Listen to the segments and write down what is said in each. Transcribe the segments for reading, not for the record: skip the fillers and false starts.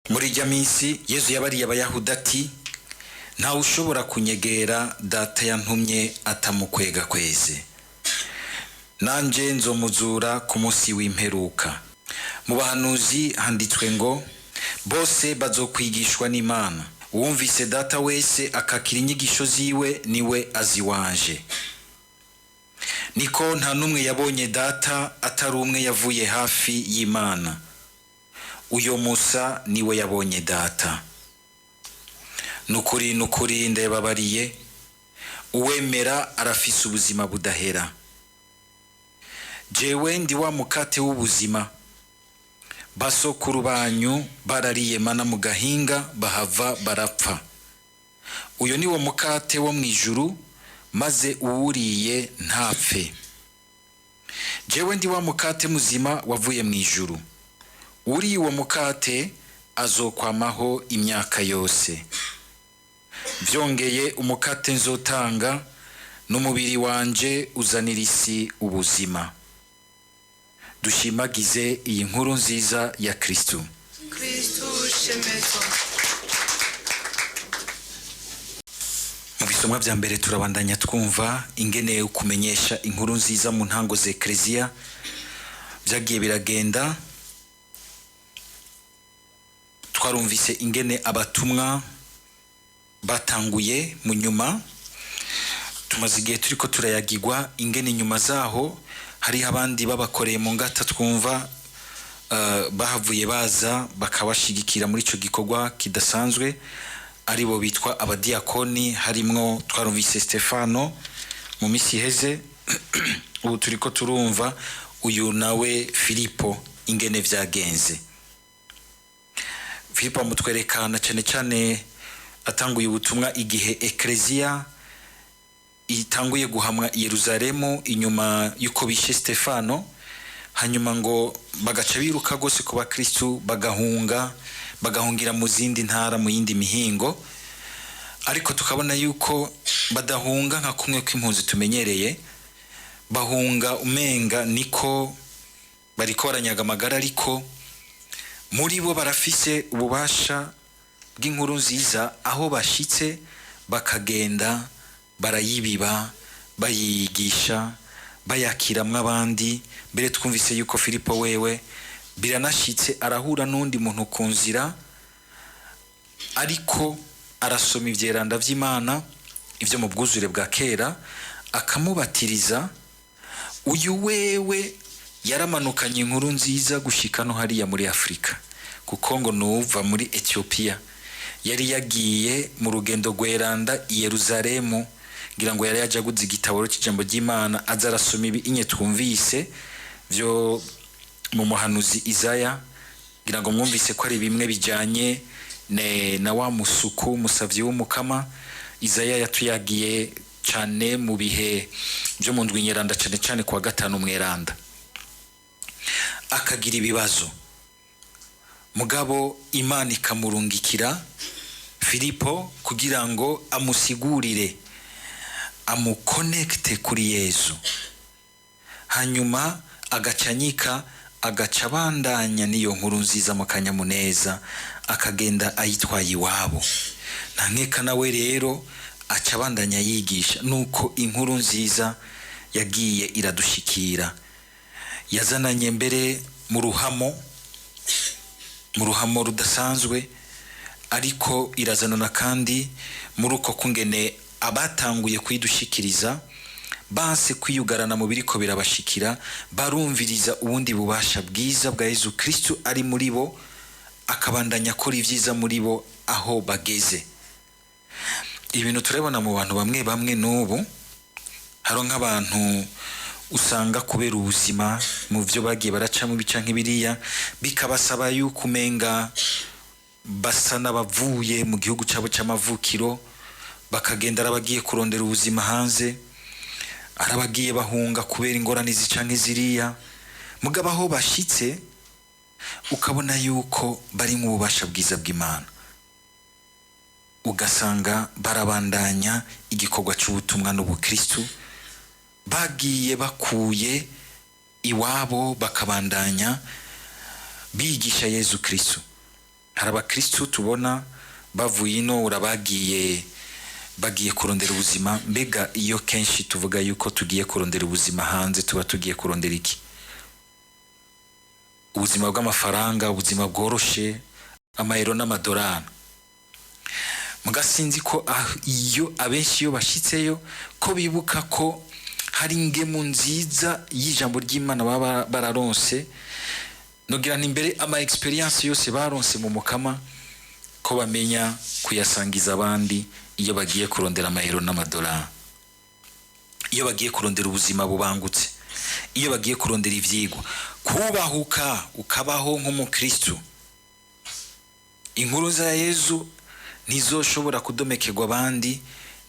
Muri irya minsi Yesu yabariye abayahudi ati ntawe ushobora kunyegera data yantumye atamukwega kweze, nanje nzomuzura ku munsi w'imperuka. Mu bahanuzi handitswe ngo bose bazokwigishwa n'Imana, uwumvise data wese akakira inyigisho ziwe niwe aziwanje. Niko nta numwe yabonye data atari umwe yavuye hafi y'Imana, uyo Musa niwe yabonye data. Nukuri ndababariye, uwemera arafise ubuzima budahera. Jewe ndi wa mukate w'ubuzima. Basokuru banyu barariye mana mu gahinga bahava barapfa. Uyo ni wo mukate wo mwijuru, maze uwuriye ntapfe. Jewe ndi wa mukate muzima wavuye mwijuru. Uri uwo mukate azokwamaho imyaka yose. Vyongeye umukate nzotanga n'umubiri wanje uzanira isi ubuzima. Dushimagize iyi nkuru nziza ya Kristo. Kristo shemezwa. Mu bisomwa vya mbere turabandanya twumva ingene ukumenyesha inkuru nziza mu ntango za Eklezia vyagiye biragenda. Twarumvise ingene abatumwa batanguye mu nyuma, tumaze igihe turiko turayagirwa ingene nyuma zaho hari abandi babakoreye mu ngata twumva bahavuye baza bakabashigikira muri ico gikorwa kidasanzwe, aribo bitwa abadiakoni. Harimwo twarumvise Stefano mu misi heze ubu turiko turumva uyu nawe Filipo ingene vyagenze. Filipo amutwerekana cyane cyane atanguye ubutumwa igihe Eklezia itanguye guhamwa Yerusalemu inyuma yuko bishe Stefano, hanyuma ngo bagaca biruka gose ku bakristu bagahungira mu zindi ntara mu yindi mihingo. Ariko tukabona yuko badahunga nka kumwe kw'impunzi tumenyereye, bahunga umenga niko bariko baranyaga amagara, ariko muri bo barafise ububasha bw'inkuru nziza. Aho bashitse bakagenda barayibiba, bayigisha, bayakiramwe abandi. Mbere twumvise yuko Filipo wewe biranashitse arahura n'undi muntu ku nzira, ariko arasoma ivyeranda vy'Imana ivyo mu bwuzure bwa kera, akamubatiriza. Uyu wewe yaramanukanye inkuru nziza gushika no hariya muri Afrika, kuko ngo nuva muri Ethiopia yari yagiye mu rugendo gweranda i Yerusalemu, ngira ngo yari yaje guza igitabo cy'ijambo ry'Imana, aza arasoma ibi inye twumvise vyo mu muhanuzi Isaya. Ngira ngo mwumvise ko ari bimwe bijanye na wa musuku musavyi w'umukama. Isaya yatuyagiye cyane mu bihe byo mu ndwi nyeranda, cyane cyane kwa gatanu mweranda. Akagira ibibazo, mugabo Imana ikamurungikira Filipo kugira ngo amusigurire, amukonekte kuri Yesu. Hanyuma agacanyika, agacabandanya niyo nkuru nziza mu kanyamuneza, akagenda ayitwaye iwabo. Nankeka nawe rero acabandanya yigisha, nuko inkuru nziza yagiye iradushikira. Yazananye mbere mu ruhamo rudasanzwe, ariko irazanana kandi muri uko kungene abatanguye kwidushikiriza banse kwiyugarana mu biriko birabashikira, barumviriza ubundi bubasha bwiza bwa Yesu Kristo ari muri bo, akabandanya akora ivyiza muri bo aho bageze. Ibintu turebona mu bantu bamwe bamwe n'ubu, haro nk'abantu usanga kubera ubuzima mu byo bagiye baraca mu bica nk'ibiriya, bikabasaba yuko umenga basa n'abavuye mu gihugu cyabo cy'amavukiro, bakagenda arabagiye kurondera ubuzima hanze, arabagiye bahunga kubera ingorane zica nk'iziriya. Mugabo aho bashitse ukabona yuko bari mu bubasha bwiza bw'Imana, ugasanga barabandanya igikorwa cy'ubutumwa n'ubukristo, bagiye bakuye iwabo bakabandanya bigisha Yesu Kristo. hari abakristu tubona bavuye ino urabagiye bagiye kurondera ubuzima. Mbega iyo kenshi tuvuga yuko tugiye kurondera ubuzima hanze, tuba tugiye kurondera iki? Ubuzima bw'amafaranga, ubuzima bworoshe, amayero n'amadolari. Mugasinzi ko iyo abenshi iyo bashitseyo ko bibuka ko hari ingemu nziza y'ijambo ry'Imana baba bararonse, nogira n'imbere ama experience yose baronse mu mukama ko bamenya kuyasangiza abandi iyo bagiye kurondera amahero n'amadolari, iyo bagiye kurondera ubuzima bubangutse, iyo bagiye kurondera ivyigwa. Kubahuka ukabaho nk'umukristo, inkuru za Yesu ntizoshobora kudomekerwa abandi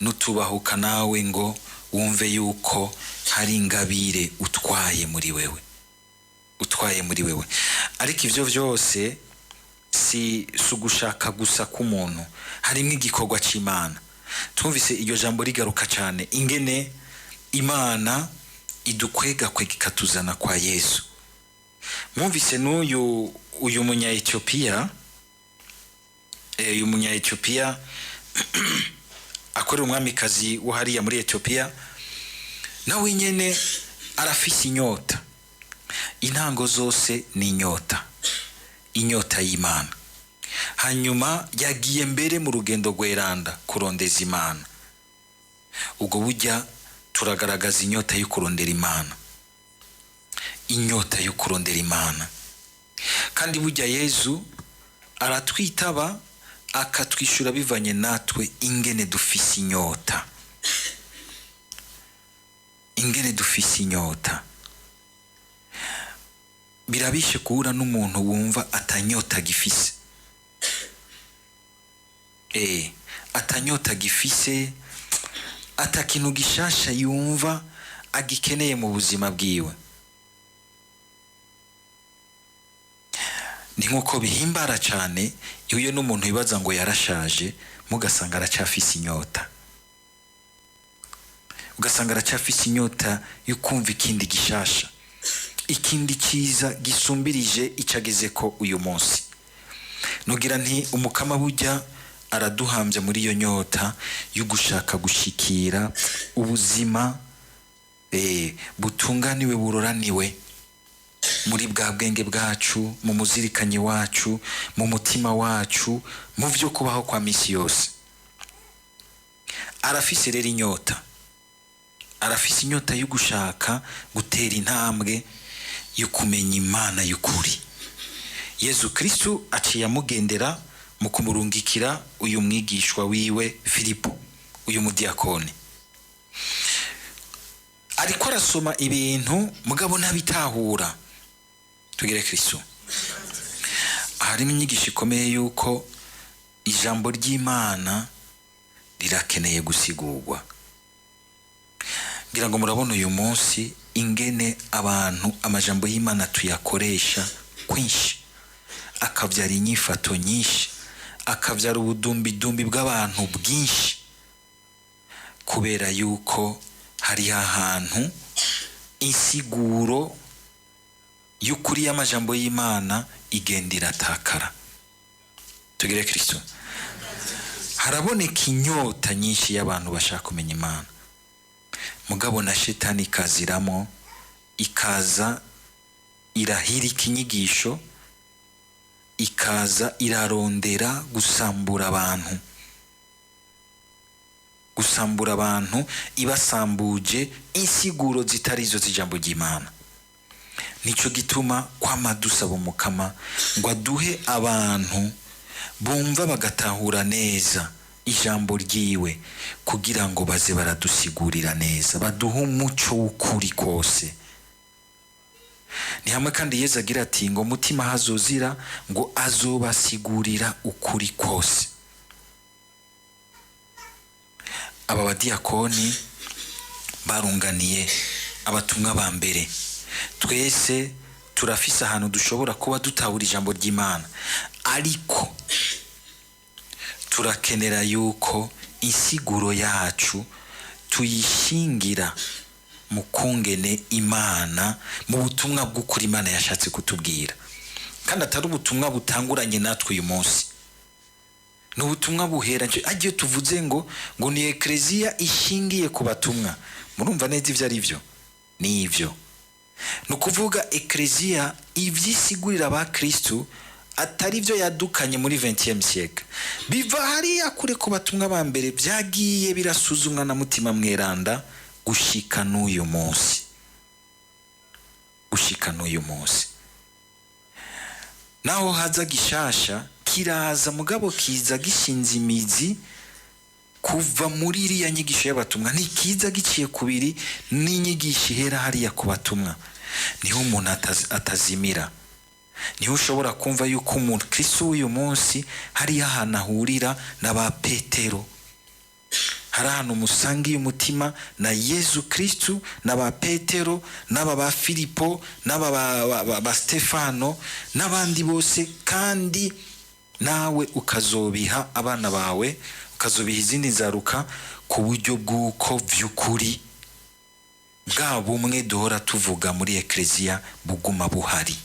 nutubahuka nawe ngo wumve yuko hari ingabire utwaye muri wewe. Ariko ivyo vyose si ugushaka gusa k'umuntu, harimo igikorwa c'Imana. Twumvise iryo jambo rigaruka cyane, ingene Imana idukwega ikatuzana kwa Yesu. Mwumvise uyu munya Ethiopia, akorera umwamikazi wo hariya muri Ethiopia, nawe nyene arafise inyota. Intango zose ni inyota y'Imana. Hanyuma yagiye mbere mu rugendo rweranda kurondeza Imana. Ubwo burya turagaragaza inyota yo kurondera Imana, kandi burya Yesu aratwitaba akatwishura bivanye natwe ingene dufise inyota. Birabishe kuhura n'umuntu wumva atanyota gifise, atanyota gifise, atakintu gishasha yumva agikeneye mu buzima bwiwe. Ni nkuko bihimbara cyane iyo n'umuntu bibaza ngo yarashaje, mugasanga aracafise inyota, ugasanga aracafise inyota yo kumva ikindi gishasha, ikindi cyiza gisumbirije icageze ko uyu munsi. Nugira nti umukama burya araduhambye muri iyo nyota yo gushaka gushikira ubuzima butunganiwe, buroraniwe muri bwa bwenge bwacu, mu muzirikanyi wacu, mu mutima wacu, mu vyo kubaho kwa misi yose. Arafise rero inyota, arafise inyota yo gushaka gutera intambwe yo kumenya Imana y'ukuri. Yesu Kristo aciye amugendera mu kumurungikira uyu mwigishwa wiwe Filipo, uyu mudiakoni. Ariko arasoma ibintu mugabo ntabitahura. Tugire Kristo. Harimo inyigisho ikomeye yuko ijambo ry'Imana rirakeneye gusigurwa. Ngira ngo murabona uyu munsi ingene abantu amajambo y'Imana tuyakoresha kwinshi, akavyara inyifato nyinshi, akavyara ubudumbi bw'abantu bwinshi, kubera yuko hari ahantu insiguro y'ukuri y'amajambo y'Imana igenda iratakara. Tugire Kristo. Haraboneka inyota nyinshi y'abantu bashaka kumenya Imana, mugabo na shetani ikaziramo, ikaza irahirika inyigisho, ikaza irarondera gusambura abantu, ibasambuje insiguro zitarizo z'ijambo ry'Imana. Nico gituma kwama dusaba umukama ngo aduhe abantu bumva bagatahura neza ijambo ryiwe, kugira ngo baze baradusigurira neza, baduhe umuco w'ukuri kose. Ni hamwe kandi Yesu agira ati ngo mutima hazozira ngo azobasigurira ukuri kose. Aba badiakoni barunganiye abatumwa ba mbere. Twese turafise ahantu dushobora kuba dutahura ijambo ry'Imana, ariko turakenera yuko insiguro yacu tuyishingira mu kungene Imana, mu butumwa bw'ukuri Imana yashatse kutubwira. kandi atari ubutumwa butanguranye natwe uyu munsi, ni ubutumwa buhera. Agiye tuvuze ngo ni ekleziya ishingiye ku batumwa, murumva neza ibyo ari byo? Ni ibyo, ni ukuvuga ekleziya ibyisigurira ba Kristo atari byo yadukanye muri 20e siècle, biva hariya kure ku batumwa ba mbere, byagiye birasuzumwa na mutima mweranda gushika n'uyu munsi, gushika n'uyu munsi. Naho haza gishasha kiraza, mugabo kiza gishinze imizi kuva muri iriya nyigisho y'abatumwa, ntikiza giciye kubiri n'inyigisho ihera hariya ku batumwa. Niho umuntu atazimira, niho ushobora kumva yuko umuntu Kristo w'uyu munsi hariya ahantu ahurira n'aba Petero, hari ahantu umusangiye umutima na Yezu Kristo, n'aba Petero, n'aba ba Filipo, n'aba ba Stefano n'abandi bose, kandi nawe ukazobiha abana bawe, ukazobiha izindi nzaruka, ku buryo bw'uko vy'ukuri bwa bumwe duhora tuvuga muri ekleziya buguma buhari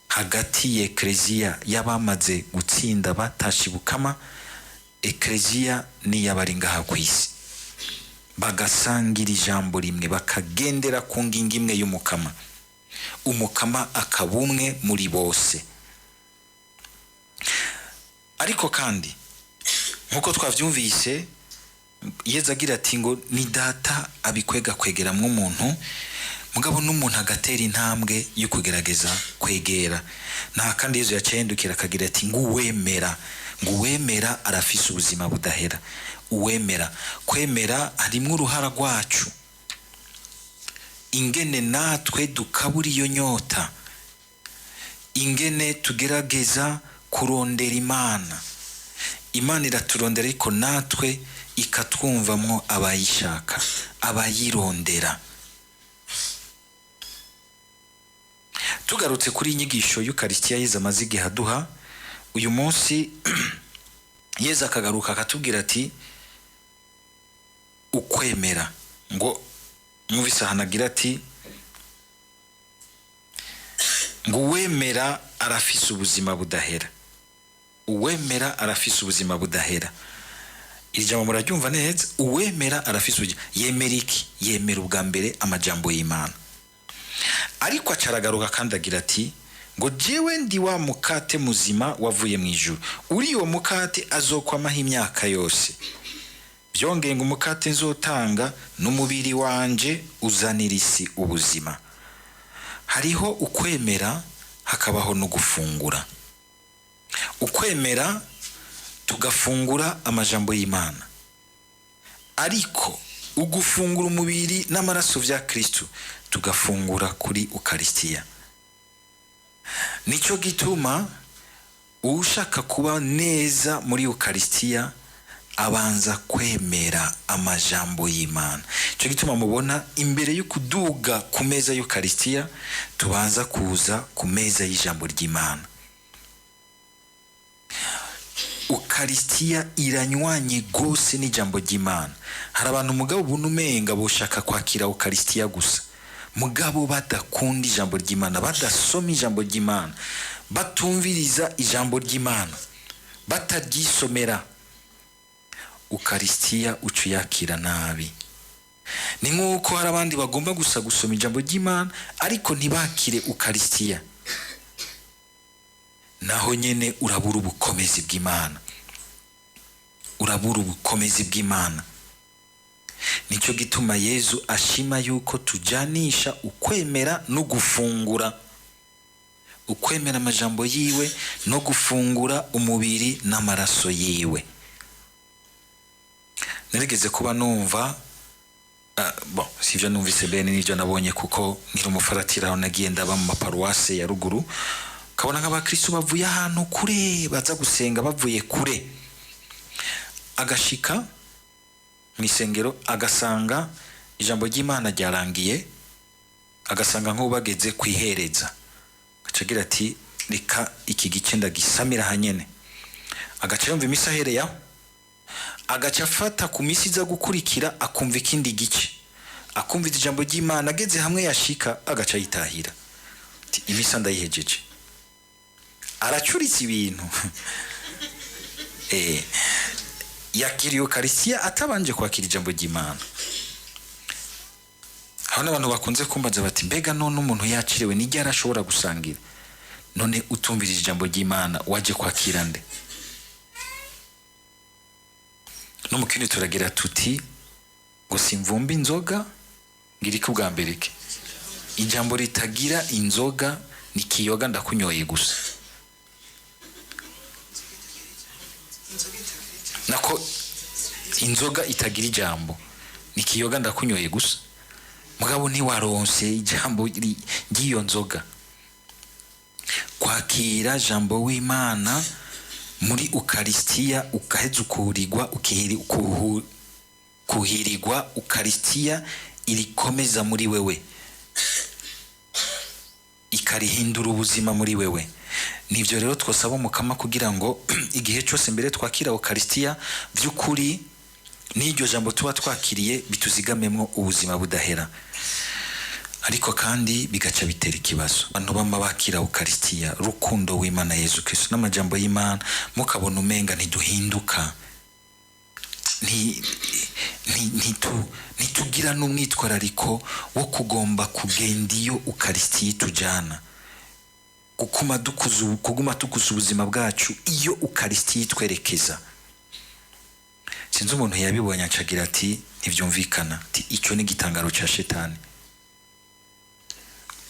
hagati y'ekleziya y'abamaze gutsinda batashibukama, ekleziya n'iy'abari ngaha ku isi, bagasangira ijambo rimwe, bakagendera ku ngingo imwe y'umukama, umukama akaba umwe muri bose. Ariko kandi nkuko twavyumvise, Yezu agira ati ngo ni data abikwega kwegeramwo umuntu, mugabo n'umuntu agatera intambwe yo kugerageza kwegera. Nta kandi Yezu yacendukira akagira ati ngo uwemera arafise ubuzima budahera. Uwemera, kwemera harimwo uruhara rwacu, ingene natwe dukabura iyo nyota, ingene tugerageza kurondera Imana. Imana iraturondera, ariko natwe ikatwumvamwo abayishaka, abayirondera. Tugarutse kuri inyigisho y'Ukaristiya Yezu amaze igihe aduha, uyu munsi Yezu akagaruka akatubwira ati ukwemera, ngo mwumvise hanagira ati ngo uwemera arafise ubuzima budahera. Uwemera arafise ubuzima budahera. Ijambo muraryumva neza, uwemera arafise ubuzima. Yemera iki? Yemera ubwa mbere amajambo y'Imana. Ariko acaragaruka kandi agira ati ngo jewe ndi wa mukate muzima wavuye mu ijuru, uri uwo mukate azokwamaho imyaka yose. Byongeye ngo umukate nzotanga n'umubiri wanje uzanira isi ubuzima. Hariho ukwemera, hakabaho no gufungura. Ukwemera tugafungura amajambo y'Imana, ariko ugufungura umubiri n'amaraso vya Kristo tugafungura kuri Ukaristiya. Nico gituma ushaka kuba neza muri Ukaristiya abanza kwemera amajambo y'Imana. Nico gituma mubona imbere yo kuduga ku meza y'Ukaristiya tubanza kuza ku meza y'ijambo ry'Imana. Ukaristiya iranywanye gose n'ijambo ry'Imana. Hari abantu mugabo bunumenga boshaka kwakira Ukaristiya gusa, mugabo badakunda ijambo ry'Imana, badasoma ijambo ry'Imana, batumviriza ijambo ry'Imana, bataryisomera. Ukaristiya ucuyakira nabi. Ni nk'uko hari abandi bagomba gusa gusoma ijambo ry'Imana ariko ntibakire Ukaristiya, naho nyene urabura ubukomezi bw'Imana, urabura ubukomezi bw'Imana. Nico gituma Yezu ashima yuko tujanisha ukwemera no gufungura, ukwemera amajambo yiwe no gufungura umubiri n'amaraso yiwe. Narigeze kuba numva sivyo numvise bene nivyo nabonye, kuko nkiri umufaratira aho nagiye ndaba mu maparuwase ya ruguru, kabona nk'abakristo bavuye ahantu kure baza gusenga, bavuye kure, agashika mwisengero agasanga ijambo ry'Imana ryarangiye, agasanga nko bageze kwihereza, gacagira ati reka iki gice ndagisamira hanyene. Agaca yumva imisa hereya, agaca afata ku misi za gukurikira akumva ikindi gice, akumva ijambo ry'Imana, ageze hamwe yashika agaca yitahira ati imisa ndayihejeje. aracuritse ibintu yakiriye Eucharistia atabanje kwakira ijambo ry'Imana. Aho n'abantu bakunze kumbaza bati mbega none umuntu yakiriwe nijya arashobora gusangira, none utumvirije ijambo ry'Imana waje kwakira nde? No mukindi turagira tuti ngo simvumba inzoga ngirike ubwa mbere ke, ijambo ritagira inzoga ni kiyoga ndakunyoye gusa. Nako inzoga itagira ijambo ni kiyoga ndakunyoye gusa, mugabo ntiwaronse ijambo ry'iyo nzoga. Kwakira jambo w'Imana muri Eucharistia ukaheza ukurirwa kuhirirwa Eucharistia irikomeza muri wewe ikarihindura ubuzima muri wewe. Nivyo rero twosaba Umukama kugira ngo igihe cyose mbere twakira Eucharistia by'ukuri n'iryo jambo tuba twakiriye bituzigamemwo ubuzima budahera. Ariko kandi bigaca bitera ikibazo abantu bama bakira Eucharistia rukundo w'Imana Yesu Kristo n'amajambo y'Imana mukabona umenga ntiduhinduka, ntitugira n'umwitwarariko wo kugomba kugenda iyo Eucharistia itujana, kuguma dukuza ubuzima bwacu iyo Eucharistia itwerekeza. Sinzi umuntu yabibonye acagira ati ntivyumvikana, ati icyo ni igitangaro cya Shetani.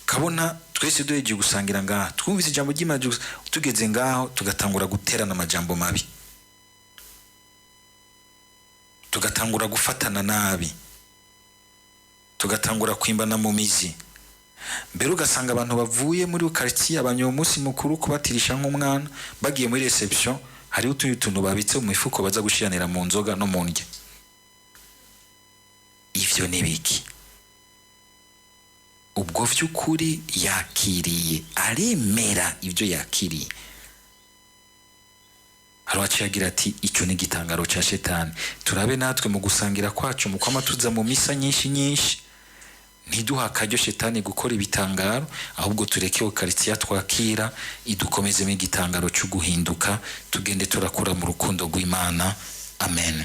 Kabona twese duheje gusangira ngaha twumvise ijambo ry'Imana, tugeze ngaho tugatangura guterana amajambo mabi, tugatangura gufatana nabi, tugatangura kwimbana mu mizi. Mbere ugasanga abantu bavuye muri Eucharistia abanyoye umunsi mukuru kubatirisha nk'umwana, bagiye muri reception hari utundi tuntu babitse mu mifuko baza gushiranira mu nzoga no mu ndya. Ivyo ni biki? Ubwo vy'ukuri yakiriye, aremera ivyo yakiriye. Harawaciyagira ati icyo ni igitangaro cya Shetani. Turabe natwe mu gusangira kwacu mu kwama tuza mu misa nyinshi ntiduha akaryo Shetani gukora ibitangaro, ahubwo tureke Eucharistia twakira idukomezemo igitangaro cyo guhinduka, tugende turakura mu rukundo rw'Imana. Amen.